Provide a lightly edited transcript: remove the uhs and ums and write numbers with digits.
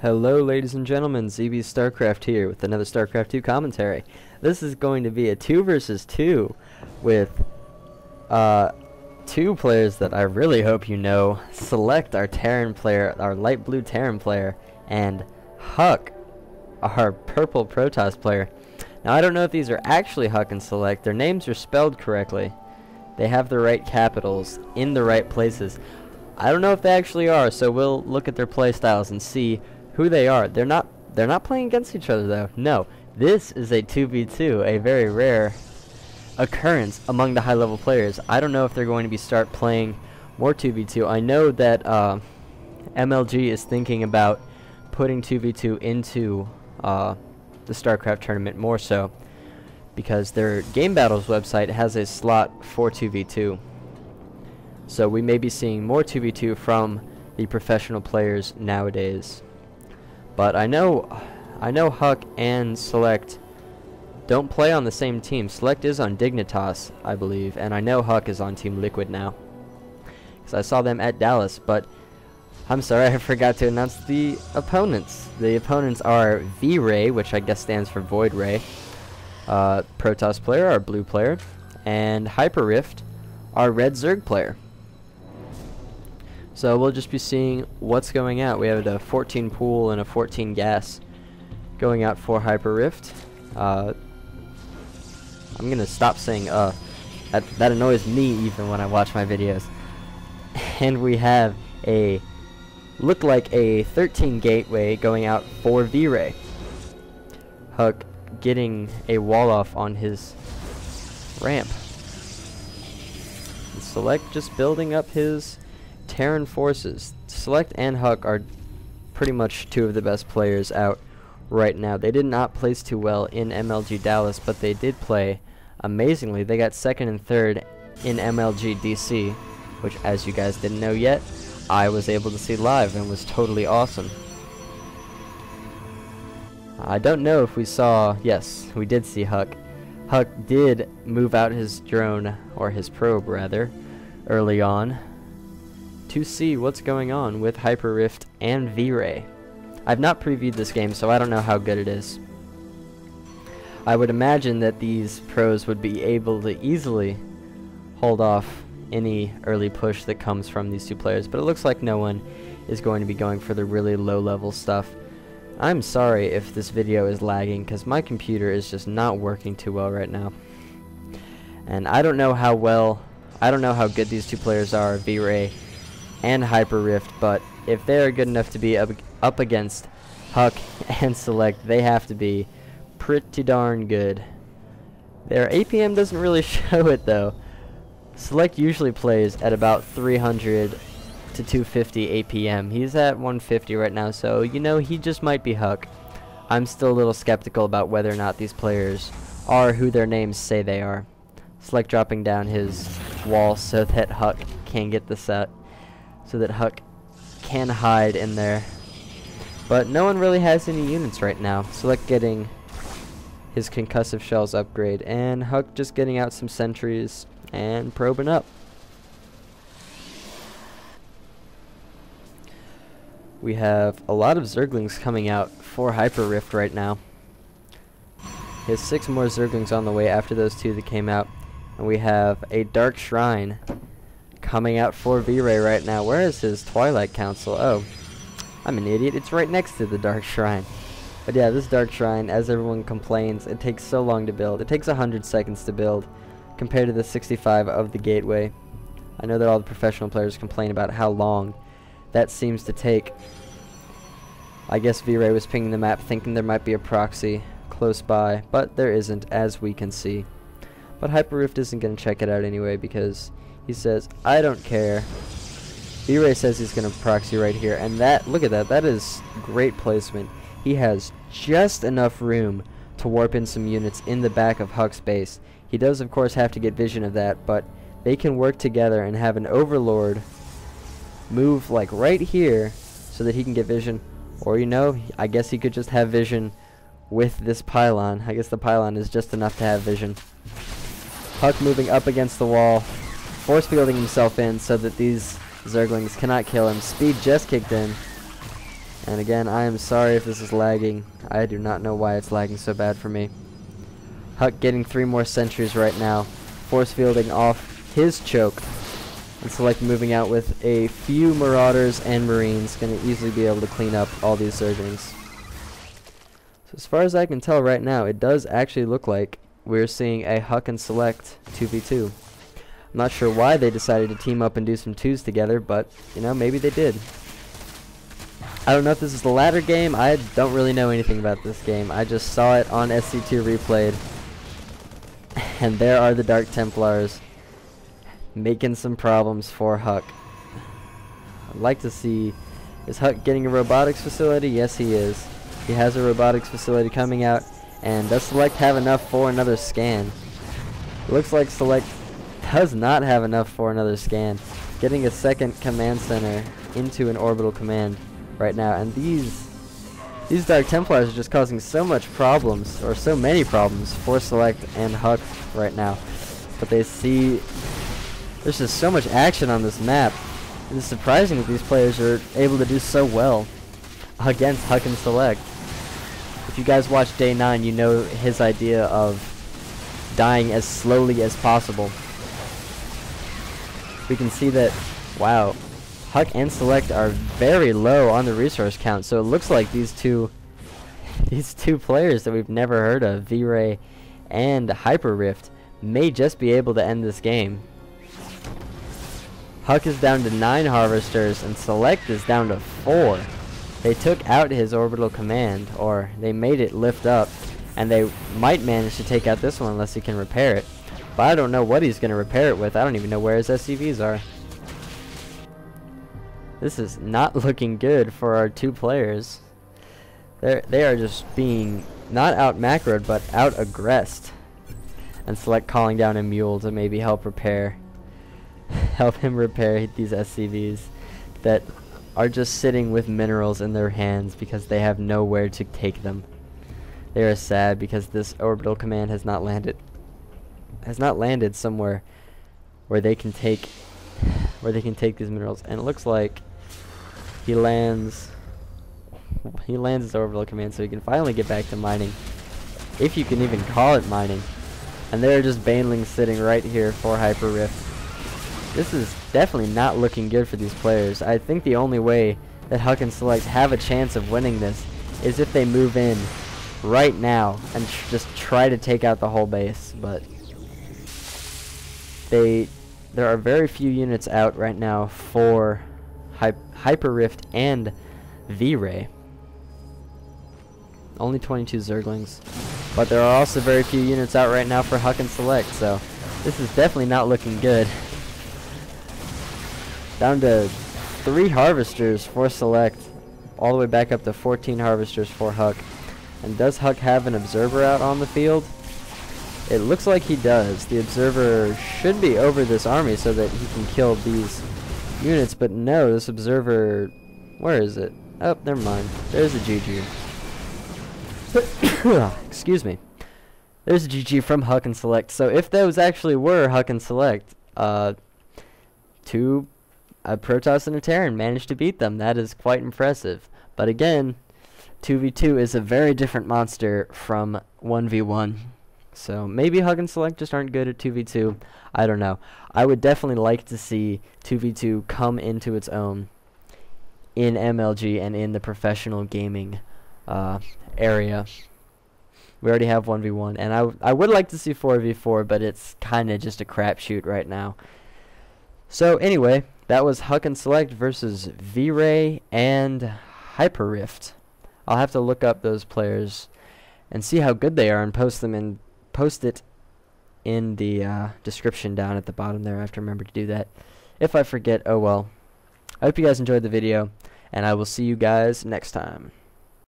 Hello ladies and gentlemen, ZB StarCraft here with another StarCraft 2 commentary. This is going to be a 2 versus 2 with two players that I really hope you know. SeleCT, our Terran player, our light blue Terran player, and HuK, our purple Protoss player. Now I don't know if these are actually HuK and SeleCT. Their names are spelled correctly. They have the right capitals in the right places. I don't know if they actually are, so we'll look at their playstyles and see who they are. They're not playing against each other though. No, this is a 2v2, a very rare occurrence among the high-level players. I don't know if they're going to start playing more 2v2. I know that MLG is thinking about putting 2v2 into the StarCraft tournament more so, because their Game Battles website has a slot for 2v2. So we may be seeing more 2v2 from the professional players nowadays. But I know HuK and SeleCT don't play on the same team. SeleCT is on Dignitas, I believe, and I know HuK is on Team Liquid now, because I saw them at Dallas. But I'm sorry, I forgot to announce the opponents. The opponents are Vray, which I guess stands for Void Ray, Protoss player, our blue player, and hyperrift, our red Zerg player. So we'll just be seeing what's going out. We have a 14 pool and a 14 gas going out for hyperrift. I'm gonna stop saying that annoys me even when I watch my videos. And we have look like a 13 gateway going out for Vray. HuK getting a wall off on his ramp. And SeleCT just building up his Terran forces. SeleCT and HuK are pretty much two of the best players out right now. They did not place too well in MLG Dallas, but they did play amazingly. They got second and third in MLG DC, which, as you guys didn't know yet, I was able to see live and was totally awesome. I don't know if we saw, yes, we did see HuK. HuK did move out his drone, or his probe rather, early on, to see what's going on with hyperrift and Vray. I've not previewed this game, so I don't know how good it is. I would imagine that these pros would be able to easily hold off any early push that comes from these two players, but it looks like no one is going to be going for the really low-level stuff. I'm sorry if this video is lagging, because my computer is just not working too well right now. And I don't know how good these two players are, Vray and hyperrift, but if they are good enough to be up against HuK and SeleCT, they have to be pretty darn good. Their APM doesn't really show it though. SeleCT usually plays at about 300 to 250 APM. He's at 150 right now, so you know he just might be HuK. I'm still a little skeptical about whether or not these players are who their names say they are. SeleCT dropping down his wall so that HuK can get the set, so that HuK can hide in there. But no one really has any units right now. SeleCT getting his concussive shells upgrade, and HuK just getting out some sentries and probing up. We have a lot of Zerglings coming out for hyperrift right now. He has 6 more Zerglings on the way after those 2 that came out. And we have a Dark Shrine coming out for Vray right now. Where is his Twilight Council? Oh, I'm an idiot. It's right next to the Dark Shrine. But yeah, this Dark Shrine, as everyone complains, it takes so long to build. It takes 100 seconds to build compared to the 65 of the Gateway. I know that all the professional players complain about how long that seems to take. I guess Vray was pinging the map thinking there might be a proxy close by, but there isn't, as we can see. But hyperrift isn't going to check it out anyway, because he says, I don't care. Vray says he's going to proxy right here, and that, look at that, that is great placement. He has just enough room to warp in some units in the back of HuK's base. He does, of course, have to get vision of that, but they can work together and have an overlord move like right here so that he can get vision. Or, you know, I guess he could just have vision with this pylon. I guess the pylon is just enough to have vision. HuK moving up against the wall, force fielding himself in so that these Zerglings cannot kill him. Speed just kicked in. And again, I am sorry if this is lagging. I do not know why it's lagging so bad for me. HuK getting 3 more sentries right now. Force fielding off his choke. And SeleCT moving out with a few Marauders and Marines. Going to easily be able to clean up all these Zerglings. So as far as I can tell right now, it does actually look like we're seeing a HuK and SeleCT 2v2. I'm not sure why they decided to team up and do some 2s together, but, you know, maybe they did. I don't know if this is the latter game. I don't really know anything about this game. I just saw it on SC2 replayed. And there are the Dark Templars making some problems for HuK. I'd like to see, is HuK getting a robotics facility? Yes, he is. He has a robotics facility coming out. And does SeleCT have enough for another scan? Looks like SeleCT does not have enough for another scan. Getting a second command center into an orbital command right now, and these Dark Templars are just causing so much problems, or so many problems for SeleCT and HuK right now. But they see there's just so much action on this map. It is surprising that these players are able to do so well against HuK and SeleCT. If you guys watch Day 9, you know his idea of dying as slowly as possible. We can see that, wow, HuK and SeleCT are very low on the resource count, so it looks like these two players that we've never heard of, Vray and hyperrift, may just be able to end this game. HuK is down to 9 harvesters and SeleCT is down to 4. They took out his orbital command, or they made it lift up, and they might manage to take out this one unless he can repair it. But I don't know what he's going to repair it with. I don't even know where his SCVs are. This is not looking good for our 2 players. They are just being not out macroed, but out aggressed. And SeleCT calling down a mule to maybe help him repair these SCVs that are just sitting with minerals in their hands because they have nowhere to take them. They are sad because this orbital command has not landed somewhere where they can take these minerals. And it looks like he lands his orbital command so he can finally get back to mining, if you can even call it mining. And there are just banelings sitting right here for hyperrift. This is definitely not looking good for these players. I think the only way that HuK and SeleCT have a chance of winning this is if they move in right now and just try to take out the whole base. But there are very few units out right now for hyperrift and Vray. Only 22 Zerglings. But there are also very few units out right now for HuK and SeleCT, so this is definitely not looking good. Down to 3 harvesters for SeleCT, all the way back up to 14 harvesters for HuK. And does HuK have an observer out on the field? It looks like he does. The observer should be over this army so that he can kill these units, but no, this observer, where is it? Oh, never mind. There's a GG. Excuse me. There's a GG from HuK and SeleCT. So if those actually were HuK and SeleCT, a Protoss and a Terran managed to beat them. That is quite impressive. But again, 2v2 is a very different monster from 1v1. So maybe HuK and SeleCT just aren't good at 2v2. I don't know. I would definitely like to see 2v2 come into its own in MLG and in the professional gaming area. We already have 1v1, and I would like to see 4v4, but it's kind of just a crapshoot right now. So anyway, that was HuK and SeleCT versus Vray and hyperrift. I'll have to look up those players and see how good they are and post it in the description down at the bottom there. I have to remember to do that. If I forget, oh well. I hope you guys enjoyed the video, and I will see you guys next time.